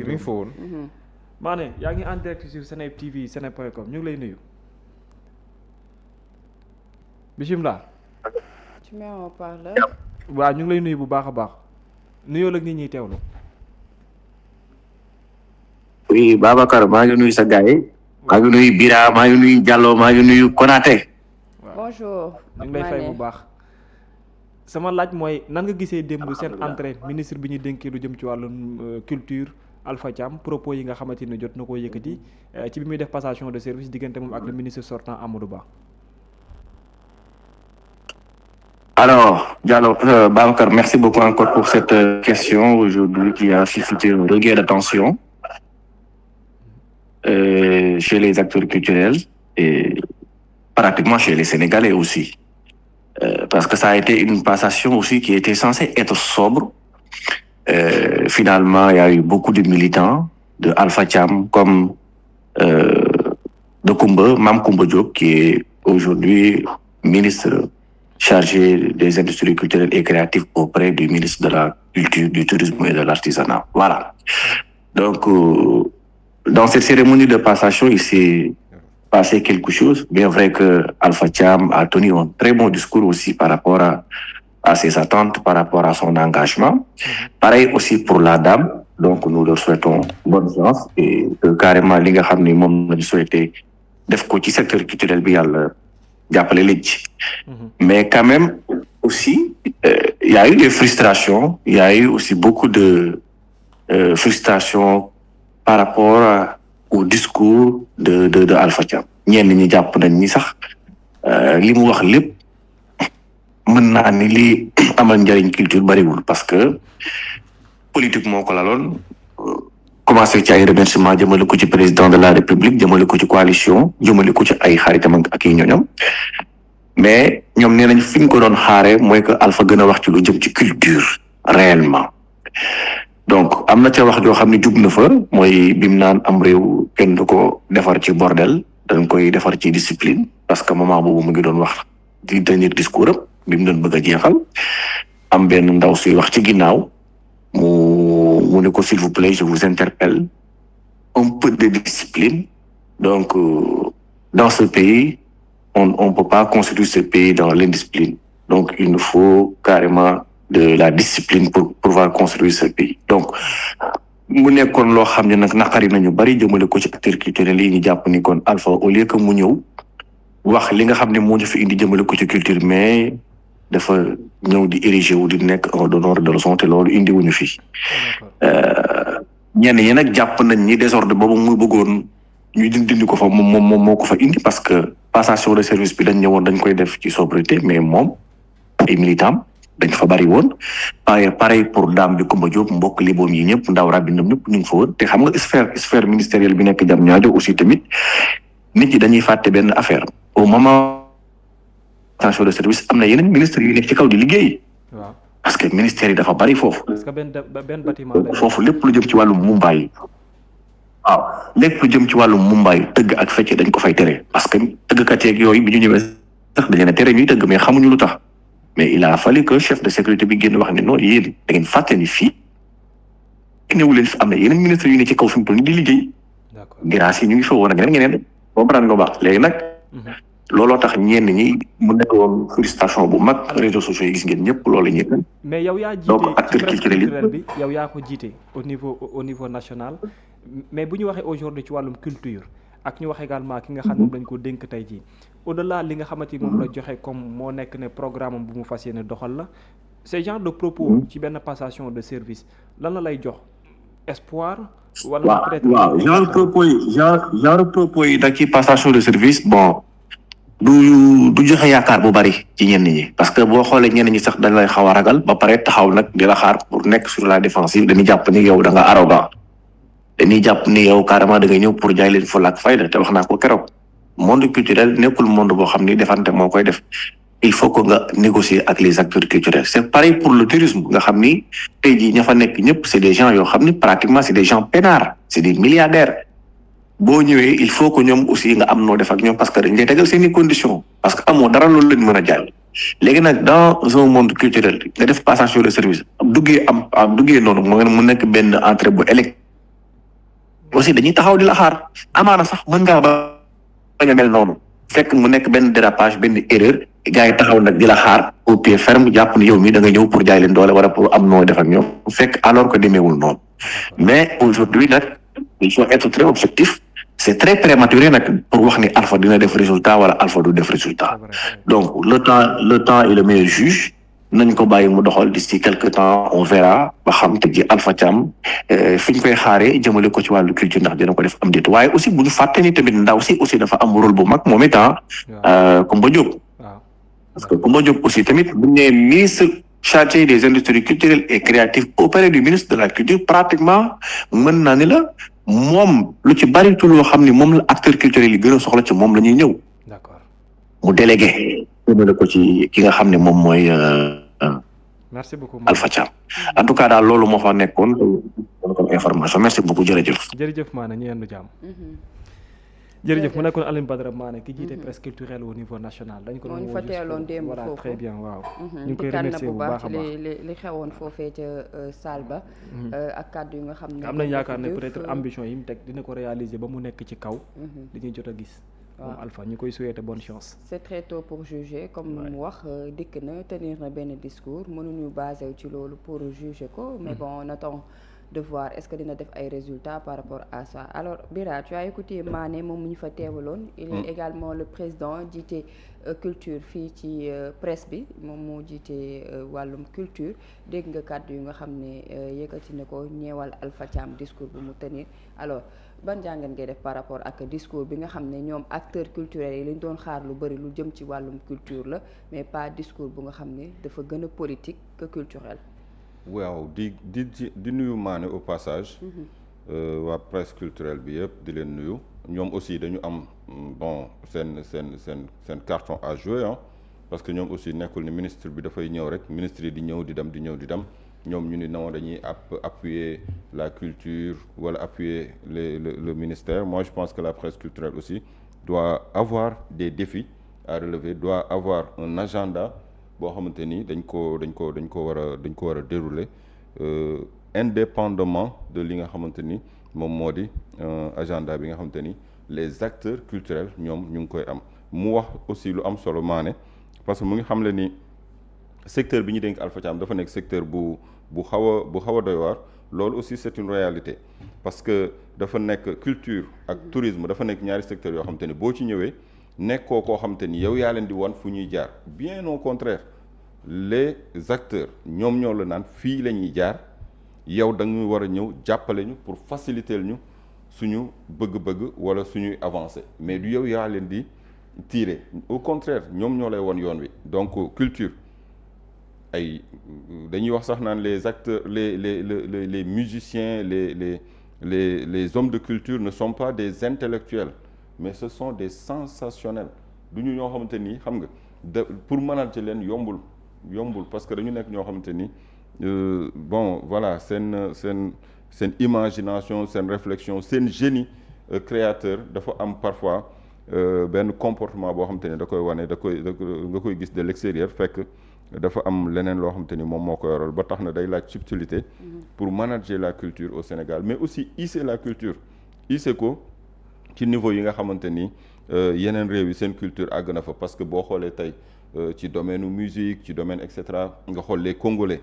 mi ngi fa woon. Mané yaa ngi en direct sur Seneweb TV seneweb.com ñu ngi lay nuyu. bisimilah. tu mets en haut-parleur. waaw ñu ngi lay nuyu bu baax a baax. nuyoo ak nit ñi teewlu. oui Babacar maa ngi nuyu sa gars yi. maa ngi nuyu Bira maa ngi nuyu Diallo maa ngi nuyu Konaté. bonjour. ñu ngi lay fay bu baax. sama laaj mooy nan nga gisee démb seen entrée ministre bi ñu dénkee lu jëm ci wàllum culture Alpha Thiam propos yi nga xamante ni jot na koo yëkkati ci bi muy def passation de service diggante moom ak le ministre sortant Amadou Ba. Alors, Diallo, Babacar, merci beaucoup encore pour cette question aujourd'hui qui a suscité un regain d'attention chez les acteurs culturels et pratiquement chez les Sénégalais aussi. Parce que ça a été une passation aussi qui était censée être sobre. Finalement, il y a eu beaucoup de militants de Alpha Thiam comme de Koumba, Mam Koumba Diop, qui est aujourd'hui ministre chargé des industries culturelles et créatives auprès du ministre de la Culture, du Tourisme et de l'Artisanat. Voilà. Donc, dans cette cérémonie de passation, il s'est passé quelque chose. Bien vrai que Alpha Thiam a tenu un très bon discours aussi par rapport à ses attentes, par rapport à son engagement. Pareil aussi pour la dame. Donc, nous leur souhaitons bonne chance et carrément, li nga xam ni moom lañu souhaité def ko ci secteur culturel bi yàlla jàppale leen ci. Mais quand même aussi, il y a eu des frustrations. Il y a eu aussi beaucoup de frustrations par rapport au discours de Alpha Thiam. ñenn ñi jàpp nañ ni sax li mu wax lépp mën naa ni li amal njëriñ culture bariwul parce que politique moo ko laloon commencé ci ay remerciements jëmale ko ci président de la République jëmale ko ci coalition jëmale ko ci ay xaritam ak i ñoñam mais ñoom nee nañ fi ñu ko doon xaaree mooy que Alpha gën a wax ci lu jëm ci culture réellement. Donc am na ca wax joo xam ne jub na fa mooy bim naan am réew kenn du ko defar ci bordel dañ koy defar ci discipline parce que moment boobu mu ngi doon wax di dernier discours am bim doon bëgg a jeexal am benn ndaw suy wax ci ginnaaw mu ne ko s'il vous plaît je vous interpelle un peu de discipline. Donc dans ce pays on peut pas construire ce pays dans l'indiscipline. Donc il nous faut carrément de la discipline pour pouvoir construire ce pays. Donc mu nekkoon loo xam ne nag naqari nañu bari jëmale ko ci acteurs culturels yi ñu jàpp ni kon Alpha au lieu que mu ñëw wax li nga xam ne moo ñu fi indi jëmale ko ci culture mais dafa ñëw di ériger wu di nekk un donneur de leçon te loolu indi wuñu fi. ñenn ñi nag jàpp nañ ni désordre boobu muy bëggoon ñu dindi ko fa moom moo ko fa indi parce que passation de service bi dañ ñëwoon dañ koy def ci sobriété mais moom ay militants dañ fa bari woon pareil pour dame bi Koumba Diop mbokk liboom yi ñëpp ndaw rabbi ñoom ñëpp ñu ngi fa woon te xam nga sphère ministérielle bi nekk jam ñaajo aussi tamit nit ñi dañuy fàtte benn affaire au moment passation de service am na yeneen ministres yu nekk ci kaw di liggéey. waaw parce que ministère yi dafa bari foofu. parce que benn bâtiment foofu lépp lu jëm ci wàllum mumbaay. waaw lépp lu jëm ci wàllum mumbaay tëgg ak fecc dañ ko fay tere parce que tëggkat yeeg yooyu bi ñu ñëwee sax dañu ne tere ñuy tëgg mais xamuñu lu tax. Mais il a fallu que chef de sécurité bi génn wax ne non yéen da ngeen fàtte ni fii néewu leen fi am na yeneen ministre yu ne ci kaw fi mu toll nii di liggéey. d'accord grâce yi ñu ngi fa woon ak ñeneen comprendre nga baax léegi nag. looloo tax ñenn ñi mu nekkoon frustration bu mag réseaux sociaux yi gis ngeen ñëpp loolu ñëpp. mais yow yaa jiite donc acteur culturel bi yow yaa ko jiite au niveau national mais bu ñu waxee aujourd'hui ci wàllum culture ak ñu wax également ki nga xam ne dañ ko dénk tey jii au-delà li nga xamante ni moom la joxe comme moo nekk ne programme bu mu fas yéene doxal la ce genre de propos ci benn passation de service lan la lay jox espoir. wala peut-être waaw genre propos yi nag ci passation de service bon du joxe yaakaar bu bari ci ñenn ñi parce que boo xoolee ñenn ñi sax dañ lay xaw a ragal ba pare taxaw nag di la xaar pour nekk sur la défensive dañuy jàpp ni yow da nga arrogant dañuy jàpp ni yow carrément da nga ñëw pour jaay leen fulla ak fayda te wax naa ko keroog. monde culturel nekkul monde boo xam ni defante moo koy def il faut que nga négocier ak les acteurs culturels c'est pareil pour le tourisme nga xam ni tey jii ña fa nekk ñëpp c'est des gens yoo xam ni pratiquement c'est des gens peinards c'est des milliardaires boo ñëwee il faut que ñoom aussi nga am noo def ak ñoom parce que dañ lay tegal seeni conditions parce que amoo dara loolu lañ mën a jaay léegi nag dans un monde culturel nga def passation de service duggee noonu mu nekk benn entrée bu aussi dañuy taxaw di la xaar amaana sax mën ngaa bañ a mel noonu fekk mu nekk benn dérapage benn erreur gars yi taxaw nag di la xaar au pied ferme jàpp ni yow mi da nga ñëw pour jaay leen doole wala pour am noo def ak ñoom fekk alors que demeewul noonu mais aujourd'hui nag il faut être très objectif c'est très prématuré nag pour wax ni Alpha dina def résultat wala Alpha du def résultat donc le temps est le meilleur juge nañ ko bàyyi mu doxal d'ici quelque temps on verra ba xam te ji Alpha Thiam fi ñu koy xaaree jëmale ko ci wàllu culture ndax dina ko def am déet waaye aussi bu ñu fàtte ni tamit ndaw si aussi dafa am rôle bu mag moom itam Coumba Diop parce que Coumba Diop aussi tamit bu ñu nee ministre chargé des industries culturelles et créatives auprès du ministre de la culture pratiquement mën naa ni la moom lu ci bari ci loo xam ni moom la acteur culturel yi gën a soxla ci moom la ñuy ñëw d'accord mu délégué jëmale ko ci ki nga xam ne moom mooy merci beaucoup Alpha Thiam en tout cas daal loolu moo fa nekkoon comme information merci beaucoup jërëjëf. jërëjëf Mané ñu yendu jàmm. jërëjëf mu nekkoon Alioune Badara Mané ki jiite presse culturelle au niveau national. dañ ko doon fa teeloon démb foofu voilà très bien waaw. ñu ngi koy dikkaat na remercier bu baax a baax li xewoon foofee ca salle ba. ak kàddu yi nga xam ne. am nañ yaakaar ne peut-être ambition yi mu teg dina ko réaliser ba mu nekk ci kaw. li ñuy jot a gis. moom Alpha ñu koy souhaiter bonne chance. c'est très tôt pour juger comme mu wax dikk na tenir na benn discours mënuñu basé wu ci loolu pour juger ko mais bon on attend de voir est-ce que dina def ay résultats par rapport à ça alors Bira tu as écouté Mané moom mu ñu fa teewaloon. il est également le président jiite culture fii ci presse bi moom moo jiite wàllum culture dégg nga kàddu yu nga xam ne yëkkati na ko ñeewal Alpha Thiam discours bu mu tenir alors. ban jàngat ngay def par rapport ak discours bi nga xam ne ñoom acteurs culturels yi lañ doon xaar lu bari lu jëm ci wàllum culture la mais pas discours bu nga xam ne dafa gën a politique que culturel. waaw di nuyu Mané au passage. waa presse culturelle bi yëpp di leen nuyu. ñoom aussi dañu am bon seen carton à jouer ah parce que ñoom aussi nekkul ni ministre bi dafay ñëw rek ministre yi di ñëw di dem. ñoom ñu ni non dañuy appuyer la culture wala appuyer le ministère moi je pense que la presse culturelle aussi doit avoir des défis à relever doit avoir un agenda boo xamante ni dañ ko war a dérouler indépendamment de li nga xamante ni moom moo di agenda bi nga xamante ni les acteurs culturels ñoom ñu ngi koy am mu wax aussi lu am solo Mané parce que mu ngi xam le ni secteur bi ñu dénk Alpha Thiam dafa nekk secteur bu xaw a doy waar loolu aussi c'est une réalité parce que dafa nekk culture ak tourisme dafa nekk ñaari secteurs yoo xamante ni boo ci ñëwee nekkoo koo xamante ni yow yaa leen di wan fu ñuy jaar bien au contraire les acteurs ñoom ñoo la naan fii la ñuy jaar yow da nga war a ñëw jàppale ñu pour faciliter ñu suñu bëgg-bëgg wala suñuy avancer mais du yow yaa leen di tirer au contraire ñoom ñoo lay wan yoon wi donc culture ay dañuy wax sax naan les acteurs les musiciens les hommes de culture ne sont pas des intellectuels mais ce sont des sensationnels du ñu ñoo xamante ni xam nga pour manager leen yombul parce que dañu nekk ñoo xamante ni bon voilà seen imagination seen réflexion seen génie créateur dafa am parfois benn comportement boo xamante ni da koy wane nga koy gis de l'extérieur fekk dafa am leneen loo xamante ni moom moo ko yoral ba tax na day laaj subtilité pour manager la culture au Sénégal mais aussi hisser la culture hisser ko ci niveau yi nga xamante ni yeneen réew yi seen culture àgg na fa parce que boo xoolee tey ci domaine musique ci domaine et cetera nga xool les Congolais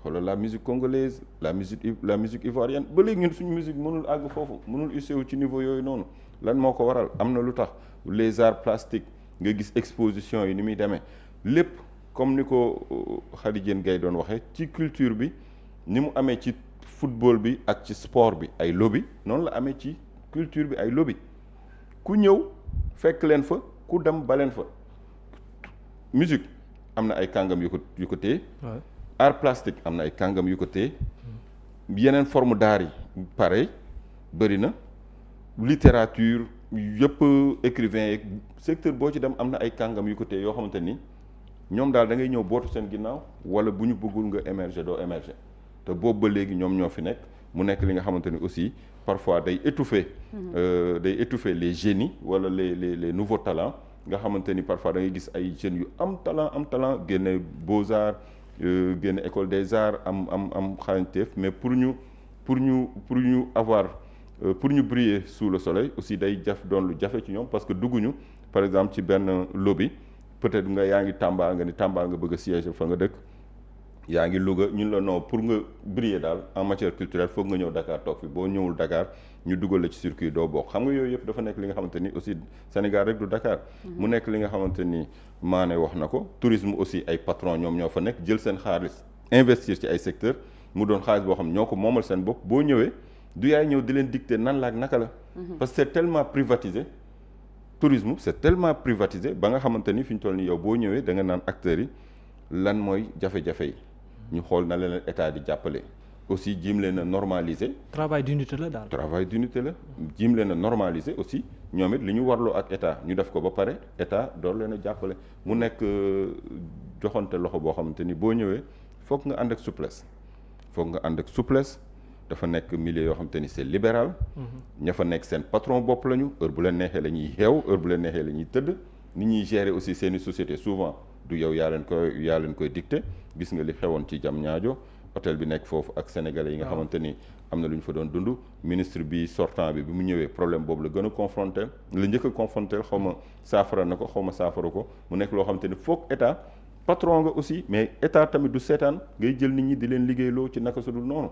xoolal la musique congolaise la musique ivoirienne ba léegi ñun suñu musique mënul àgg foofu mënul hisser wu ci niveau yooyu noonu lan moo ko waral am na lu tax les arts plastiques nga gis exposition yi ni muy demee lépp comme ni ko Khady Diène Gaye doon waxee ci culture bi ni mu amee ci football bi ak ci sport bi ay lobby noonu la amee ci culture bi ay lobby ku ñëw fekk leen fa ku dem ba leen fa musique am na ay kàngam yu ko téye art plastique am na ay kàngam yu ko téye yeneen forme d'art yi pareil bëri na littérature yëpp écrivain yeeg secteur boo ci dem am na ay kàngam yu ko téye yoo xamante ni ñoom daal da ngay ñëw bootu seen ginnaaw wala bu ñu bëggul nga émerger doo émerger te boobu ba léegi ñoom ñoo fi nekk mu nekk li nga xamante ni aussi parfois day étouffer les génies wala les nouveaux talents nga xamante ni parfois da ngay gis ay jeunes yu am talent génne beaux-arts génne école des arts am xarañteef mais pour ñu avoir pour ñu briller sous le soleil aussi day doon lu jafe ci ñoom parce que dugguñu par exemple ci benn lobby peut-être yaa ngi Tamba nga ni Tamba nga bëgg a siéger fa nga dëkk yaa ngi Louga ñun la non pour nga briller daal en matière culturelle foog nga ñëw Dakar toog fi boo ñëwul Dakar ñu dugal la ci circuit doo bokk xam nga yooyu yëpp dafa nekk li nga xamante ni aussi Sénégal rek du Dakar. mu nekk li nga xamante ni Mané wax na ko tourisme aussi ay patron ñoom ñoo fa nekk jël seen xaalis investir ci ay secteurs mu doon xaalis boo xam ñoo ko moomal seen bopp boo ñëwee du yaay ñëw di leen dicter nan la ak naka la. parce que c'est tellement privatisé. tourisme c'est tellement privatisé ba nga xamante ni fi ñu toll nii yow boo ñëwee da nga naan acteurs yi lan mooy jafe-jafe yi ñu xool na leen état di jàppale aussi jiim leen a normaliser. travail d'unité la daal. travail d'unité la jiim leen a normaliser aussi ñoom it li ñu warloo ak état ñu def ko ba pare état door leen a jàppale mu nekk joxante loxo boo xamante ni boo ñëwee foog nga ànd ak souplesse dafa nekk milieu yoo xamante ni c'est libéral. ña fa nekk seen patron bopp lañu heure bu leen neexee la ñuy xeew heure bu leen neexee la ñuy tëdd ni ñuy gérer aussi seeni société souvent du yow yaa leen koy dicter gis nga li xewoon ci Diamniadio hôtel bi nekk foofu ak sénégalais yi nga xamante ni am na lu ñu fa doon dund ministre bi sortant bi mu ñëwee problème boobu la gën a confronter la njëkk a confronter xaw ma saafara na ko xaw ma saafara ko mu nekk loo xamante ni foog état patron nga aussi mais état tamit du seetaan ngay jël nit ñi di leen liggéeyloo ci naka su dul noonu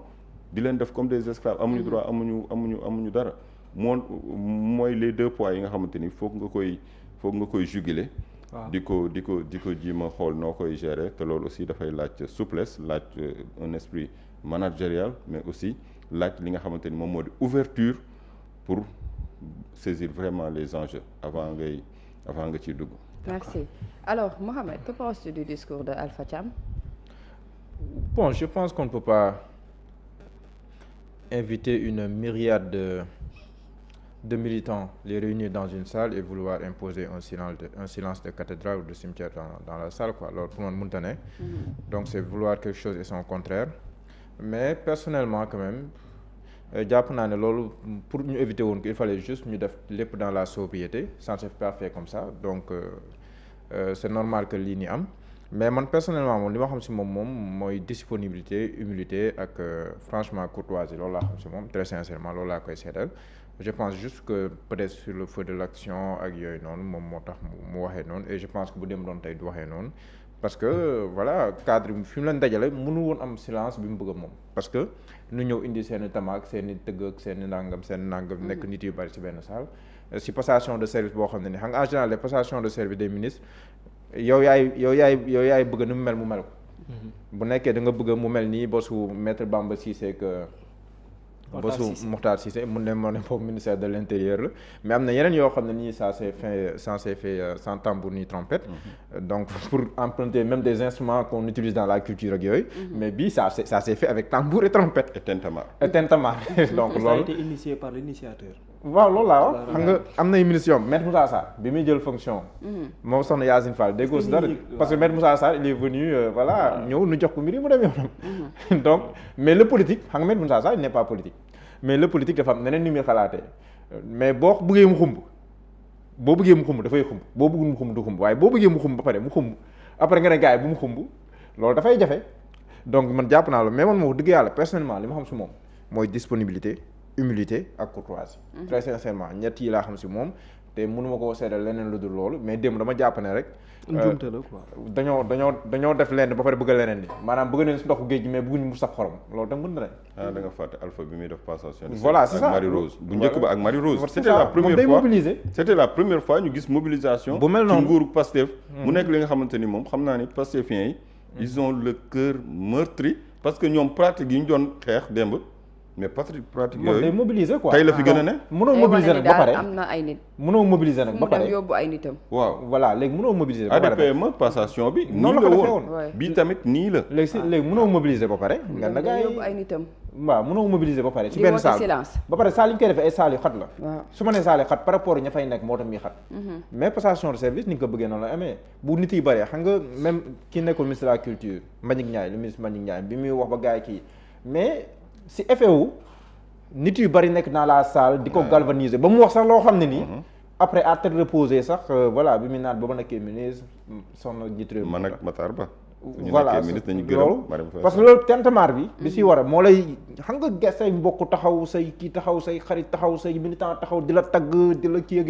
di leen def comme des esclaves amuñu droit amuñu dara mooy les deux poids yi nga xamante ni foog nga koy juguler. di ko jiima xool noo koy gérer te loolu aussi dafay laaj souplesse laaj un esprit managérial mais aussi laaj li nga xamante ni moom moo di ouverture pour saisir vraiment les enjeux avant nga ciy dugg. Merci. Alors Mohamed, que penses-tu du discours de Alpha Thiam? Bon, je pense qu'on ne peut pas inviter une myriade de militants, les réunir dans une salle et vouloir imposer un silence de cathédrale ou de cimetière dans la salle, quoi. Alors pour moi, Mountané. Donc c'est vouloir quelque chose et son contraire. Mais personnellement quand même, jàpp naa ne loolu pour ñu éviter woon il fallait juste ñu def lépp dans la sobriété, ça ne s'est pas fait comme ça. Donc c'est normal que lii ni am. Mais man personnellement moom li ma xam ci moom mooy disponibilité, humilité ak franchement courtoisie loolu laa xam ci moom très sincèrement loolu laa koy seetal. Je pense juste que peut-être sur le feu de l'action ak yooyu noonu moom moo tax mu waxee noonu et je pense que bu dem doon tey du waxee noonu parce que voilà cadre bi fi mu leen dajale mënu woon am silence bi mu bëgg moom parce que nu ñëw indi seen i tamaak seen i tëgg ak seen i nangam nekk nit yu bari ci benn salle si passation de service boo xam ne ni xam nga en général les passations de service des ministres yow yaay bëgg nu mu mel ko bu nekkee da nga bëgg mu mel nii bosu maître Bamba Cissé que bosu Mokhtar Cissé mun ne moo ne foofu ministère de l'intérieur la mais am na yeneen yoo xam ne nii ça s'est fait sans tambour ni trompette donc pour emprunter même des instruments qu'on utilise dans la culture ak yooyu mais bii ça s'est fait avec tambour et trompette et tintamarre donc loolu ça a été initié par l'initiateur. waaw loolu laa wax xam nga am nay ministres yoom Maître Moussa Sarr bi muy jël fonction moom soxna Yacine Fall déggoo si dara parce que Maître Moussa Sarr il est venu ñëw nu jox ko mbir yi mu dem yoonam donc mais le politique xam nga Maître Moussa Sarr il n'est pas politique mais le politique dafa am neneen ni muy xalaatee mais boo bëggee mu xumb dafay xumb boo bëggul mu xumb du xumb waaye boo bëggee mu xumb ba pare mu xumb après nga ne gars yi bu mu xumb loolu dafay jafe donc man jàpp naa loolu mais man moo dëgg yàlla personnellement li ma xam si moom mooy disponibilité humilité ak courtoisie. Très sincèrement ñett yi laa xam si moom te mënuma koo seedal leneen lu dul loolu mais démb dama jàpp ne rek. njumte la quoi. dañoo def lenn ba pare bëgg leneen ni maanaam bëgg nañ si ndoxu géej gi mais bëgguñu mu saf xorom loolu tam mën na rek. da nga fàtte Alpha bi muy def passation. voilà c'est ça ak Marie Rose bu njëkk ba ak Marie Rose. c'était la première fois ñu gis mobilisation. bu mel noonu ci nguuru Pastef. mu nekk li nga xamante ni moom xam naa ni Pastefiens yi. ils ont le cœur meurtri parce que ñoom pratique yi ñu doon xeex démb. mais pratique yooyu day mobiliser quoi tey la fi gën a ne. mënoo mobiliser nag ba pare am na ay nit. mënoo mobiliser nag ba pare mu dem yóbbu ay nitam. waaw voilà léegi mënoo mobiliser ba pare ADPME passation bi. noonu la ko defee woon bii tamit nii la. léegi mënoo mobiliser ba pare. nga na gaa yi yóbbu ay nitam. waaw mënoo mobiliser ba pare. ci benn salle ba pare salle yi ñu koy defee ay salles yu xat la. waaw su ma nee salle yu xat par rapport ña fay nekk moo tax muy xat. mais passation de service ni nga ko bëggee noonu la amee bu nit yi bëree xam nga même ki nekkoon ministre de la culture Mbagnick Ndiaye le ministre Mbagnick Ndiaye bi muy wax ba gaa yi kii mais si effet wu nit yu bari nekk dans la salle di ko galvaniser ba mu wax sax loo xam ne nii après à tête reposée sax voilà bi mu naan ba ma nekkee ministre soxna jiitu réew man ak Matar Ba voilà ministre nañu loolu gërëm parce que loolu tentamar bi si war a moo lay xam nga ges say mbokk taxaw say kii taxaw say xarit taxaw say militant taxaw di la tagg di la kii ak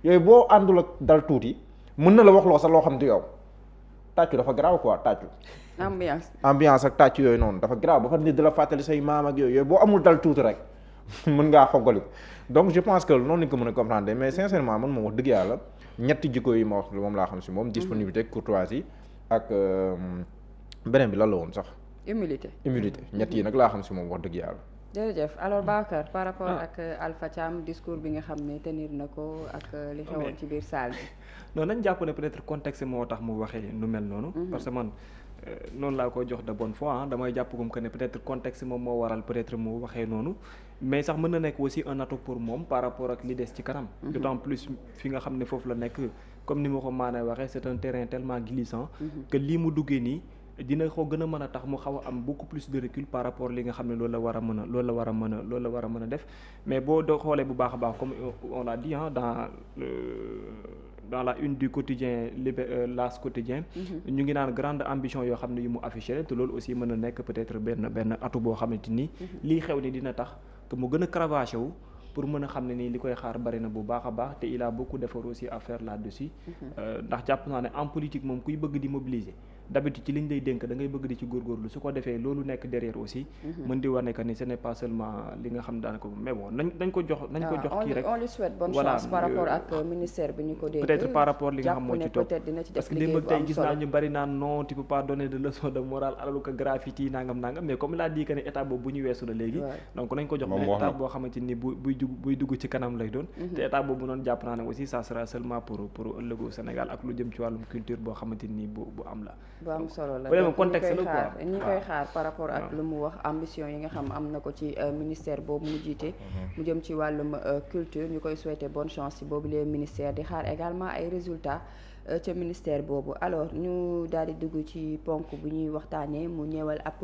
yooyu boo àndul ak dal tuuti mën na la wax loo sax loo xam du yow tàccu dafa garaaw quoi tàccu ambiance ak tàccu yooyu noonu dafa garaaw ba fa nit di la fàttali say maam ak yooyu boo amul dal tuuti rek mën ngaa xoggali donc je pense que noonu lañ ko mën a comprendre mais sincèrement man moom wax dëgg yàlla ñetti jikko yi ma wax moom laa xam si moom disponibilité courtoisie ak beneen bi lan la woon sax humilité ñett yi nag laa xam si moom wax dëgg yàlla jërëjëf alors Babacar par rapport ak Alpha Thiam discours bi nga xam ne tenir na ko ak li xewoon ci biir salle bi non nañ jàpp ne peut-être contexte moo tax mu waxee nu mel noonu parce que man noonu laa ko jox de bonne foi damay jàpp comme que ne peut-être contexte moom moo waral peut-être mu waxee noonu mais sax mën na nekk aussi un atout pour moom par rapport ak li des ci kanam d'autant plus fi nga xam ne foofu la nekk comme ni ma ko maanee waxee c'est un terrain tellement glissant que lii mu duggee nii dina ko gën a mën a tax mu xaw a am beaucoup plus de recul par rapport li nga xam ne loolu la war a mën a def mais boo doo xoolee bu baax a baax comme on l'a dit dans la une du quotidien L'As quotidien ñu ngi naan grande ambition yoo xam ne yu mu affiché te loolu aussi mën a nekk peut-être benn atout boo xamante ni lii xew ni dina tax que mu gën a cravaché wu pour mën a xam ne nii li koy xaar bari na bu baax a baax te il a beaucoup d'efforts aussi à faire là-dessus ndax jàpp naa ne en politique moom kuy bëgg di mobiliser d'habitude ci liñ lay dénk da ngay bëgg di ci góorgóorlu su ko defee loolu nekk derrière aussi mën di wane que ni ce n'est pas seulement li nga xam daanaka mais bon nañ ko jox kii rek on lui souhaite bonne chance par rapport ak ministère bi ñu ko dénk peut-être par rapport li nga xam moo ci topp parce que démb tey gis naa ñu bari naan non tu peux pas donner de leçon de morale alors que graffiti nangam mais comme il a dit que ne état boobu bu ñu weesu la léegi donc nañ ko jox benn état boo xamante ni buy dugg ci kanam lay doon te état boobu noonu jàpp naa ne aussi ça sera seulement pour ëllëgu Sénégal ak lu jëm ci wàllum culture boo xamante ni bu am la bu am solo la vraiment contexte la quoi ñi koy xaar par rapport ak lu mu wax ambition yi nga xam am na ko ci ministère boobu mu jiite mu jëm ci wàllum culture ñu koy souhaiter bonne chance ci boobu les ministères di xaar également ay résultats ca ministère boobu alors ñu daal di dugg ci ponk bu ñuy waxtaanee mu ñëwal ab